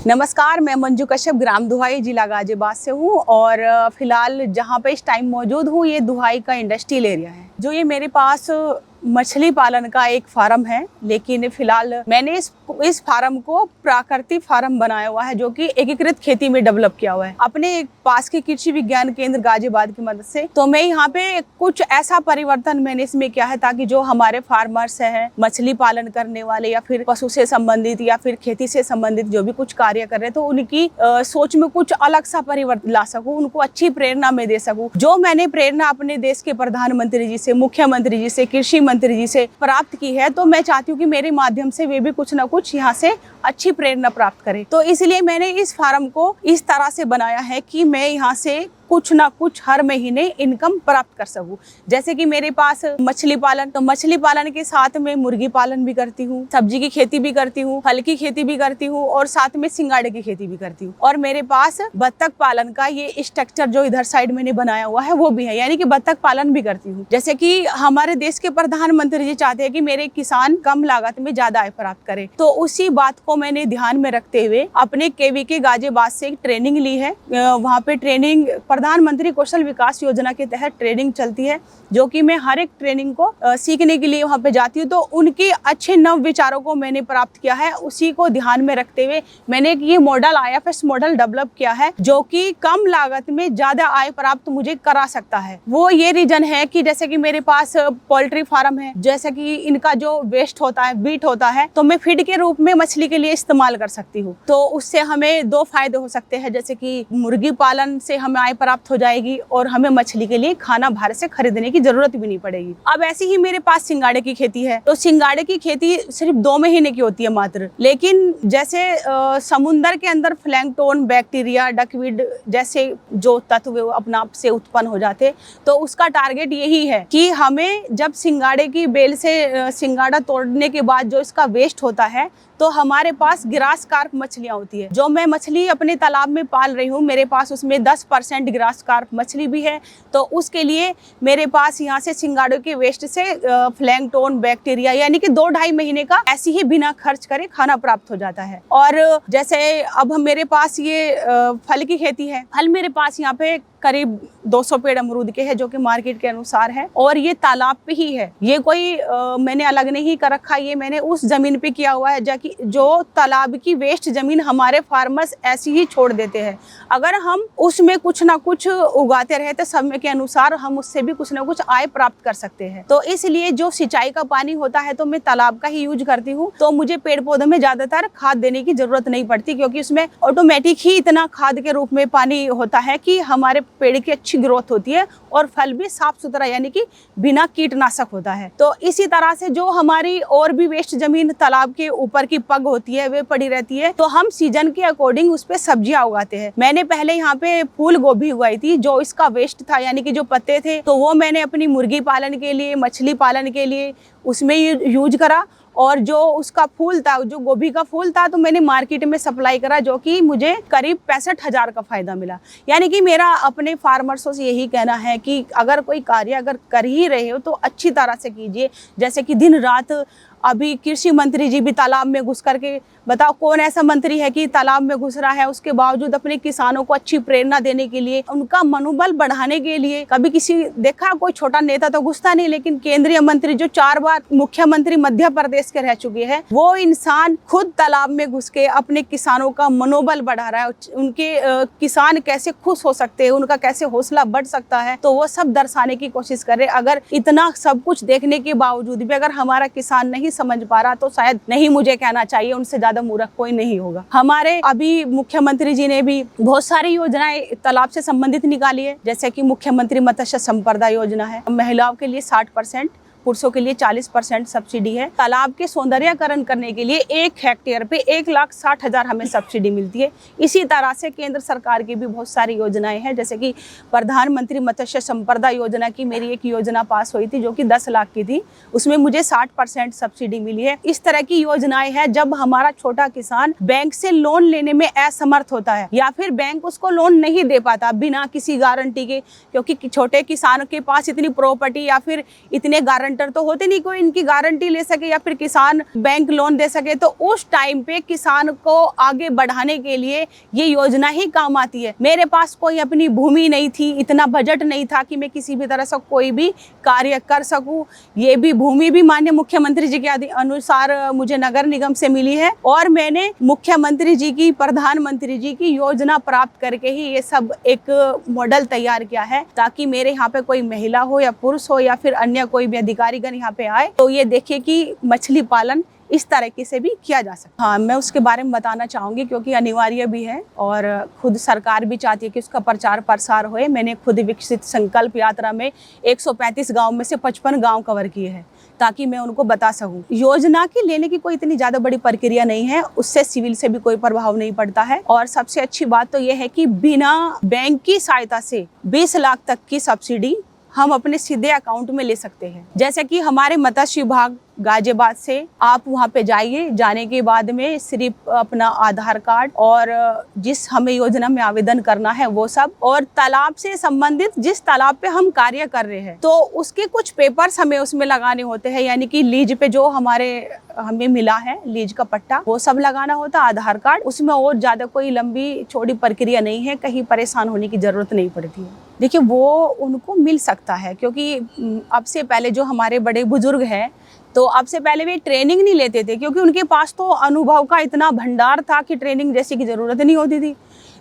नमस्कार, मैं मंजू कश्यप ग्राम दुहाई जिला गाजियाबाद से हूँ और फिलहाल जहाँ पे इस टाइम मौजूद हूँ ये दुहाई का इंडस्ट्रियल एरिया है। जो ये मेरे पास मछली पालन का एक फार्म है, लेकिन फिलहाल मैंने इस फार्म को प्राकृतिक फार्म बनाया हुआ है जो कि एकीकृत खेती में डेवलप किया हुआ है अपने पास के कृषि विज्ञान केंद्र गाजियाबाद की मदद से। तो मैं यहाँ पे कुछ ऐसा परिवर्तन मैंने इसमें किया है ताकि जो हमारे फार्मर्स हैं, मछली पालन करने वाले या फिर पशु से संबंधित या फिर खेती से संबंधित जो भी कुछ कार्य कर रहे हैं, तो उनकी सोच में कुछ अलग सा परिवर्तन ला सकूं, उनको अच्छी प्रेरणा में दे सकूं। जो मैंने प्रेरणा अपने देश के प्रधानमंत्री जी से, मुख्यमंत्री जी से, कृषि मंत्री जी से प्राप्त की है, तो मैं चाहती हूँ कि मेरे माध्यम से वे भी कुछ ना कुछ यहाँ से अच्छी प्रेरणा प्राप्त करें। तो इसलिए मैंने इस फार्म को इस तरह से बनाया है कि मैं यहाँ से कुछ ना कुछ हर महीने इनकम प्राप्त कर सकूं। जैसे कि मेरे पास मछली पालन, तो मछली पालन के साथ में मुर्गी पालन भी करती हूँ, सब्जी की खेती भी करती हूँ, फल की खेती भी करती हूँ और साथ में सिंगाड़े की खेती भी करती हूँ। और मेरे पास बत्तख पालन का ये स्ट्रक्चर जो इधर साइड मैंने बनाया हुआ है वो भी है, यानी कि बत्तख पालन भी करती हूँ। जैसे कि हमारे देश के प्रधानमंत्री जी चाहते हैं कि मेरे किसान कम लागत में ज्यादा आय प्राप्त करें, तो उसी बात को मैंने ध्यान में रखते हुए अपने केवीके गाजियाबाद से एक ट्रेनिंग ली है। वहाँ पे ट्रेनिंग प्रधानमंत्री कौशल विकास योजना के तहत ट्रेनिंग चलती है, जो कि मैं हर एक ट्रेनिंग को सीखने के लिए वहाँ पे जाती हूँ। तो उनके अच्छे नव विचारों को मैंने प्राप्त किया है, उसी को ध्यान में रखते हुए मैंने ये मॉडल IFS मॉडल डेवलप किया है जो कि कम लागत में ज्यादा आय प्राप्त मुझे करा सकता है। वो ये रीजन है कि जैसे कि मेरे पास पोल्ट्री फार्म है, जैसे कि इनका जो वेस्ट होता है, बीट होता है, तो मैं फीड के रूप में मछली के लिए इस्तेमाल कर सकती हूँ। तो उससे हमें दो फायदे हो सकते हैं, जैसे कि मुर्गी पालन से हमें आय प्राप्त हो जाएगी और हमें मछली के लिए खाना बाहर से खरीदने की जरूरत भी नहीं पड़ेगी। अब ऐसी ही मेरे पास सिंगाड़े की खेती है, तो सिंगाड़े की खेती सिर्फ 2 महीने की होती है मात्र, लेकिन जैसे समुद्र के अंदर प्लैंकटन, बैक्टीरिया, डकवीड जैसे जो तत्व अपना आप से उत्पन्न हो जाते, तो उसका टारगेट यही है कि हमें जब सिंगाड़े की बेल से सिंगाड़ा तोड़ने के बाद जो इसका वेस्ट होता है, तो हमारे पास ग्रास कार्प मछलियां होती है। जो मैं मछली अपने तालाब में पाल रही हूँ, मेरे पास उसमें 10% ग्रास कार्प मछली भी है। तो उसके लिए मेरे पास यहाँ से सिंगाड़ों के वेस्ट से प्लैंकटन, बैक्टीरिया, यानी कि 2-2.5 महीने का ऐसे ही बिना खर्च करे खाना प्राप्त हो जाता है। और जैसे अब मेरे पास ये फल की खेती है, फल मेरे पास यहाँ पे करीब 200 पेड़ अमरूद के हैं जो कि मार्केट के अनुसार है, और ये तालाब पे ही है। ये कोई मैंने अलग नहीं कर रखा, ये मैंने उस जमीन पे किया हुआ है जो तालाब की वेस्ट जमीन हमारे फार्मर्स ऐसी ही छोड़ देते हैं। अगर हम उसमें कुछ ना कुछ उगाते रहे तो समय के अनुसार हम उससे भी कुछ ना कुछ आय प्राप्त कर सकते हैं। तो इसलिए जो सिंचाई का पानी होता है तो मैं तालाब का ही यूज करती हूँ, तो मुझे पेड़ पौधों में ज्यादातर खाद देने की जरूरत नहीं पड़ती, क्योंकि उसमें ऑटोमेटिक ही इतना खाद के रूप में पानी होता है कि हमारे पेड़ की अच्छी ग्रोथ होती है और फल भी साफ सुथरा, यानी कि बिना कीटनाशक होता है। तो इसी तरह से जो हमारी और भी वेस्ट जमीन तालाब के ऊपर की पग होती है वे पड़ी रहती है, तो हम सीजन के अकॉर्डिंग उस पे सब्जियां उगाते हैं। मैंने पहले यहाँ पे फूल गोभी उगाई थी, जो इसका वेस्ट था, यानी कि जो पत्ते थे, तो वो मैंने अपनी मुर्गी पालन के लिए, मछली पालन के लिए उसमें यूज करा। और जो उसका फूल था, जो गोभी का फूल था, तो मैंने मार्केट में सप्लाई करा, जो कि मुझे करीब 65,000 का फायदा मिला। यानी कि मेरा अपने फार्मर्सों से यही कहना है कि अगर कोई कार्य अगर कर ही रहे हो तो अच्छी तरह से कीजिए। जैसे कि दिन रात अभी कृषि मंत्री जी भी तालाब में घुस करके, बताओ कौन ऐसा मंत्री है कि तालाब में घुस रहा है, उसके बावजूद अपने किसानों को अच्छी प्रेरणा देने के लिए, उनका मनोबल बढ़ाने के लिए। कभी किसी देखा कोई छोटा नेता तो घुसता नहीं, लेकिन केंद्रीय मंत्री जो 4 बार मुख्यमंत्री मध्य प्रदेश के रह चुके हैं, वो इंसान खुद तालाब में घुस के अपने किसानों का मनोबल बढ़ा रहा है। उनके किसान कैसे खुश हो सकते हैं, उनका कैसे हौसला बढ़ सकता है, तो वो सब दर्शाने की कोशिश करे। अगर इतना सब कुछ देखने के बावजूद भी अगर हमारा किसान नहीं समझ पा रहा, तो शायद नहीं, मुझे कहना चाहिए उनसे ज्यादा मूर्ख कोई नहीं होगा। हमारे अभी मुख्यमंत्री जी ने भी बहुत सारी योजनाएं तालाब से संबंधित निकाली है, जैसे कि मुख्यमंत्री मत्स्य संपदा योजना है, महिलाओं के लिए 60%, पुरुषों के लिए 40% सब्सिडी है। तालाब के सौंदर्यकरण करने के लिए 1 हेक्टेयर पे 1,60,000 हमें सब्सिडी मिलती है। इसी तरह से केंद्र सरकार की भी बहुत सारी योजनाएं हैं, जैसे कि प्रधानमंत्री मत्स्य संपदा योजना की मेरी एक योजना पास हुई थी जो कि 10 लाख की थी, उसमें मुझे 60% सब्सिडी मिली है। इस तरह की योजनाएं हैं जब हमारा छोटा किसान बैंक से लोन लेने में असमर्थ होता है या फिर बैंक उसको लोन नहीं दे पाता बिना किसी गारंटी के, क्योंकि छोटे किसानों के पास इतनी प्रॉपर्टी या फिर इतने गारंटी गारंटर तो होते नहीं, कोई इनकी गारंटी ले सके या फिर किसान बैंक लोन दे सके। तो उस टाइम पे किसान को आगे बढ़ाने के लिए ये योजना ही काम आती है। मेरे पास कोई अपनी भूमि नहीं थी, इतना बजट नहीं था कि मैं किसी भी तरह से कोई भी कार्य कर सकूं। ये भी भूमि भी माननीय मुख्यमंत्री जी के अनुसार मुझे नगर निगम से मिली है और मैंने मुख्यमंत्री जी की, प्रधानमंत्री जी की योजना प्राप्त करके ही ये सब एक मॉडल तैयार किया है, ताकि मेरे यहाँ पे कोई महिला हो या पुरुष हो या फिर अन्य कोई भी अधिकारीगण यहाँ पे आए तो ये देखे कि मछली पालन इस तरीके से भी किया जा सकता है। हाँ, मैं उसके बारे में बताना चाहूँगी क्योंकि अनिवार्य भी है और खुद सरकार भी चाहती है कि उसका प्रचार प्रसार होए। मैंने खुद विकसित संकल्प यात्रा में 135 गांव में से 55 गांव कवर किए हैं ताकि मैं उनको बता सकूं। योजना की लेने की कोई इतनी ज़्यादा बड़ी प्रक्रिया नहीं है, उससे सिविल से भी कोई प्रभाव नहीं पड़ता है। और सबसे अच्छी बात तो ये है कि बिना बैंक की सहायता से 20 लाख तक की सब्सिडी हम अपने सीधे अकाउंट में ले सकते हैं। जैसे कि हमारे मत्स्य विभाग गाजियाबाद से आप वहाँ पे जाइए, जाने के बाद में सिर्फ अपना आधार कार्ड और जिस हमें योजना में आवेदन करना है वो सब, और तालाब से संबंधित जिस तालाब पे हम कार्य कर रहे हैं तो उसके कुछ पेपर्स हमें उसमें लगाने होते हैं, यानी कि लीज पे जो हमें मिला है लीज का पट्टा वो सब लगाना होता है, आधार कार्ड। उसमें और ज़्यादा कोई लंबी चौड़ी प्रक्रिया नहीं है, कहीं परेशान होने की ज़रूरत नहीं पड़ती है। देखिए वो उनको मिल सकता है क्योंकि अब से पहले जो हमारे बड़े बुजुर्ग हैं तो अब से पहले वे ट्रेनिंग नहीं लेते थे क्योंकि उनके पास तो अनुभव का इतना भंडार था कि ट्रेनिंग जैसी की ज़रूरत नहीं होती थी।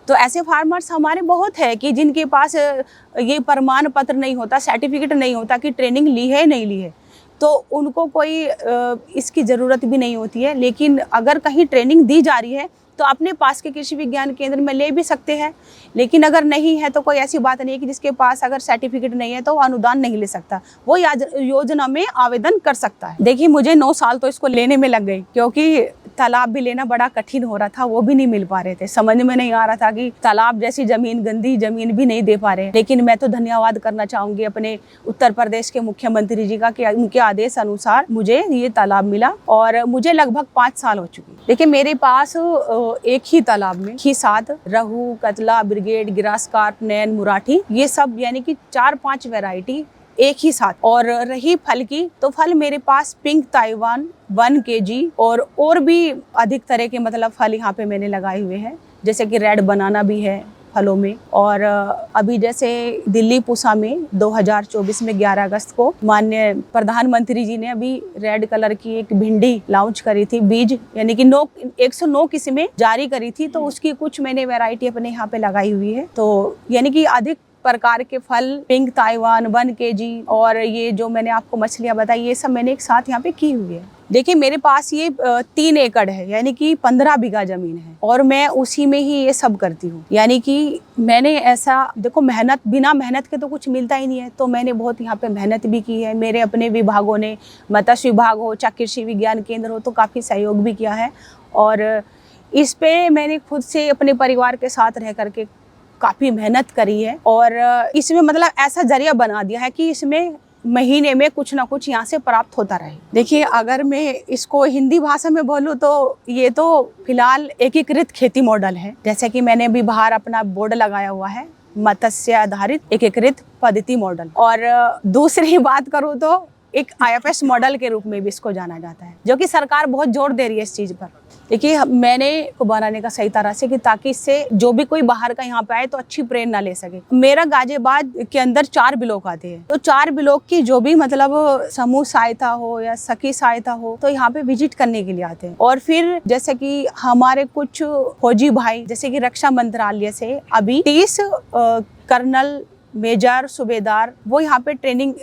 तो ऐसे फार्मर्स हमारे बहुत है कि जिनके पास ये प्रमाण पत्र नहीं होता, सर्टिफिकेट नहीं होता कि ट्रेनिंग ली है नहीं ली है, तो उनको कोई इसकी ज़रूरत भी नहीं होती है। लेकिन अगर कहीं ट्रेनिंग दी जा रही है तो अपने पास के कृषि विज्ञान केंद्र में ले भी सकते हैं। लेकिन अगर नहीं है तो कोई ऐसी बात नहीं है कि जिसके पास अगर सर्टिफिकेट नहीं है तो वो अनुदान नहीं ले सकता, वो योजना में आवेदन कर सकता है। देखिए मुझे 9 साल तो इसको लेने में लग गई क्योंकि तालाब भी लेना बड़ा कठिन हो रहा था, वो भी नहीं मिल पा रहे थे। समझ में नहीं आ रहा था कि तालाब जैसी जमीन, गंदी जमीन भी नहीं दे पा रहे। लेकिन मैं तो धन्यवाद करना चाहूँगी अपने उत्तर प्रदेश के मुख्यमंत्री जी का कि उनके आदेश अनुसार मुझे ये तालाब मिला और मुझे लगभग 5 साल हो चुके। देखिए मेरे पास एक ही तालाब में ही 7 रहू, कतला, ब्रिगेड, ग्रास कार्प, नैन, मुराठी, ये सब यानी कि 4-5 वैरायटी एक ही साथ। और रही फल की, तो फल मेरे पास पिंक ताइवान 1 kg और भी अधिक तरह के मतलब फल यहाँ पे मैंने लगाए हुए हैं, जैसे कि रेड बनाना भी है फलों में। और अभी जैसे दिल्ली पूसा में 2024 में 11 अगस्त को माननीय प्रधानमंत्री जी ने अभी रेड कलर की एक भिंडी लॉन्च करी थी, बीज यानी कि 109 किस्में जारी करी थी, तो उसकी कुछ मैंने वैरायटी अपने यहाँ पे लगाई हुई है। तो यानी कि अधिक प्रकार के फल, पिंक ताइवान 1 kg और ये जो मैंने आपको मछलियाँ बताई, ये सब मैंने एक साथ यहाँ पे की हुई है। देखिए मेरे पास ये 3 एकड़ है, यानी कि 15 बीघा जमीन है और मैं उसी में ही ये सब करती हूँ। यानी कि मैंने ऐसा, देखो मेहनत, बिना मेहनत के तो कुछ मिलता ही नहीं है, तो मैंने बहुत यहाँ पे मेहनत भी की है। मेरे अपने विभागों ने, मत्स्य विभाग हो चाहे कृषि विज्ञान केंद्र हो, तो काफ़ी सहयोग भी किया है। और इस पे मैंने खुद से अपने परिवार के साथ रह करके काफ़ी मेहनत करी है और इसमें मतलब ऐसा जरिया बना दिया है कि इसमें महीने में कुछ ना कुछ यहाँ से प्राप्त होता रहे। देखिए अगर मैं इसको हिंदी भाषा में बोलूँ तो ये तो फिलहाल एकीकृत खेती मॉडल है। जैसे कि मैंने अभी बाहर अपना बोर्ड लगाया हुआ है, मत्स्य आधारित एकीकृत पद्धति मॉडल। और दूसरी बात करूँ तो एक IFS मॉडल के रूप में भी इसको जाना जाता है, जो कि सरकार बहुत जोर दे रही है इस चीज़ पर। देखिए मैंने को बनाने का सही तरह से कि ताकि इससे जो भी कोई बाहर का यहाँ पे आए तो अच्छी प्रेरणा ले सके। मेरा गाजियाबाद के अंदर 4 ब्लॉक आते हैं, तो 4 ब्लॉक की जो भी मतलब समूह सहायता हो या सखी सहायता हो तो यहाँ पे विजिट करने के लिए आते हैं। और फिर जैसे कि हमारे कुछ फौजी भाई, जैसे कि रक्षा मंत्रालय से अभी 30 कर्नल, मेजर, सूबेदार, वो यहाँ पे ट्रेनिंग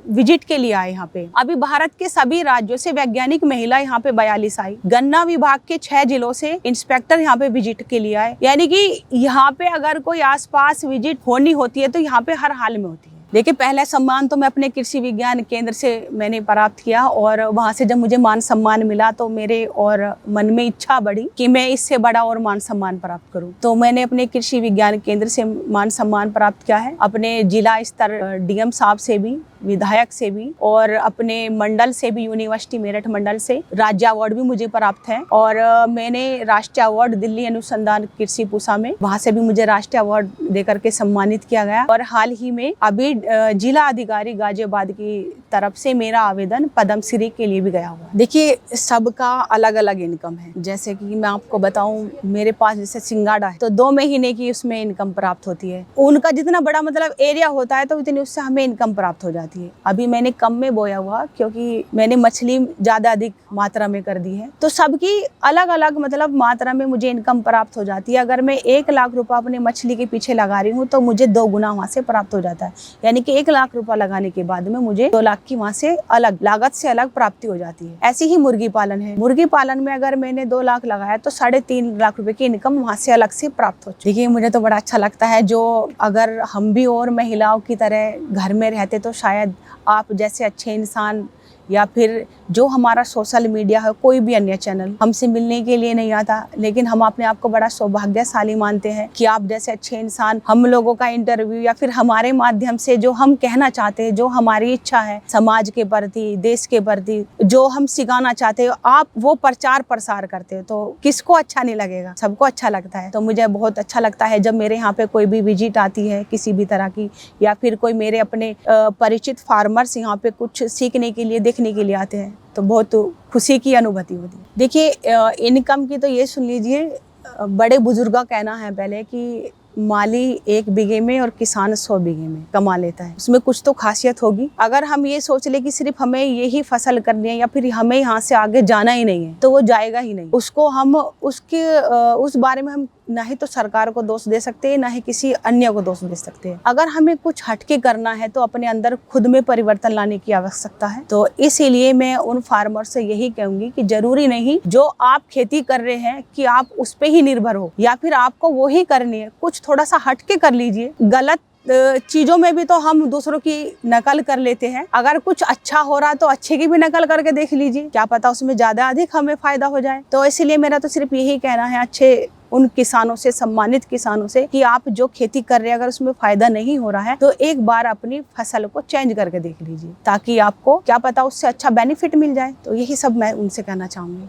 विजिट के लिए आए। यहाँ पे अभी भारत के सभी राज्यों से वैज्ञानिक महिला यहाँ पे 42 आई। गन्ना विभाग के 6 जिलों से इंस्पेक्टर यहाँ पे विजिट के लिए आए। यानी कि यहाँ पे अगर कोई आसपास विजिट होनी होती है तो यहाँ पे हर हाल में होती है। देखिए पहला सम्मान तो मैं अपने कृषि विज्ञान केंद्र से मैंने प्राप्त किया और वहाँ से जब मुझे मान सम्मान मिला तो मेरे और मन में इच्छा बढ़ी कि मैं इससे बड़ा और मान सम्मान प्राप्त करूँ। तो मैंने अपने कृषि विज्ञान केंद्र से मान सम्मान प्राप्त किया है, अपने जिला स्तर DM साहब से भी, विधायक से भी और अपने मंडल से भी, यूनिवर्सिटी मेरठ मंडल से राज्य अवार्ड भी मुझे प्राप्त है। और मैंने राष्ट्रीय अवार्ड दिल्ली अनुसंधान कृषि पूसा में, वहाँ से भी मुझे राष्ट्रीय अवार्ड देकर के सम्मानित किया गया। और हाल ही में अभी जिला अधिकारी गाजियाबाद की तरफ से मेरा आवेदन पद्मश्री के लिए भी गया हुआ है। देखिए, सबका अलग अलग इनकम है। जैसे कि मैं आपको बताऊं, मेरे पास जैसे सिंगाड़ा है तो 2 महीने की उसमें इनकम प्राप्त होती है। उनका जितना बड़ा मतलब एरिया होता है तो उतनी उससे हमें इनकम प्राप्त हो जाती है। अभी मैंने कम में बोया हुआ क्योंकि मैंने मछली ज्यादा अधिक मात्रा में कर दी है, तो सबकी अलग अलग मतलब मात्रा में मुझे इनकम प्राप्त हो जाती है। अगर मैं 1 लाख रुपए अपने मछली के पीछे लगा रही हूँ तो मुझे 2 गुना वहाँ से प्राप्त हो जाता है। यानी कि 1 लाख रुपए लगाने के बाद में मुझे 2 लाख की वहाँ से अलग लागत से अलग प्राप्ति हो जाती है। ऐसी ही मुर्गी पालन है। मुर्गी पालन में अगर मैंने 2 लाख लगाया तो 3.5 लाख रुपए की इनकम वहाँ से अलग से प्राप्त हो। देखिए, मुझे तो बड़ा अच्छा लगता है। जो अगर हम भी और महिलाओं की तरह घर में रहते तो शायद आप जैसे अच्छे इंसान या फिर जो हमारा सोशल मीडिया है, कोई भी अन्य चैनल हमसे मिलने के लिए नहीं आता, लेकिन हम अपने आप को बड़ा सौभाग्यशाली मानते हैं कि आप जैसे अच्छे इंसान हम लोगों का इंटरव्यू या फिर हमारे माध्यम से जो हम कहना चाहते हैं, जो हमारी इच्छा है समाज के प्रति, देश के प्रति, जो हम सिखाना चाहते हैं, आप वो प्रचार प्रसार करते हो तो किसको अच्छा नहीं लगेगा, सबको अच्छा लगता है। तो मुझे बहुत अच्छा लगता है जब मेरे यहाँ पे कोई भी विजिट आती है किसी भी तरह की, या फिर कोई मेरे अपने परिचित फार्मर्स यहाँ पे कुछ सीखने के लिए, देखने के लिए आते हैं, तो बहुत खुशी की अनुभूति होती है। देखिए, इनकम की तो ये सुन लीजिए, बड़े बुजुर्ग का कहना है पहले कि माली 1 बीघे में और किसान 100 बीघे में कमा लेता है। उसमें कुछ तो खासियत होगी। अगर हम ये सोच ले कि सिर्फ हमें यही फसल करनी है या फिर हमें यहाँ से आगे जाना ही नहीं है, तो वो जाएगा ही नहीं। उसको हम उस बारे में हम ना ही तो सरकार को दोष दे सकते हैं, ना ही किसी अन्य को दोष दे सकते हैं। अगर हमें कुछ हटके करना है तो अपने अंदर खुद में परिवर्तन लाने की आवश्यकता है। तो इसीलिए मैं उन फार्मर से यही कहूंगी कि जरूरी नहीं जो आप खेती कर रहे हैं कि आप उस पे ही निर्भर हो या फिर आपको वो ही करनी है। कुछ थोड़ा सा हटके कर लीजिए। गलत चीजों में भी तो हम दूसरों की नकल कर लेते हैं। अगर कुछ अच्छा हो रहा तो अच्छे की भी नकल करके देख लीजिए, क्या पता उसमें ज्यादा अधिक हमें फायदा हो जाए। तो इसलिए मेरा तो सिर्फ यही कहना है अच्छे उन किसानों से, सम्मानित किसानों से, कि आप जो खेती कर रहे हैं अगर उसमें फायदा नहीं हो रहा है तो एक बार अपनी फसल को चेंज करके देख लीजिए, ताकि आपको क्या पता उससे अच्छा बेनिफिट मिल जाए। तो यही सब मैं उनसे कहना चाहूंगी।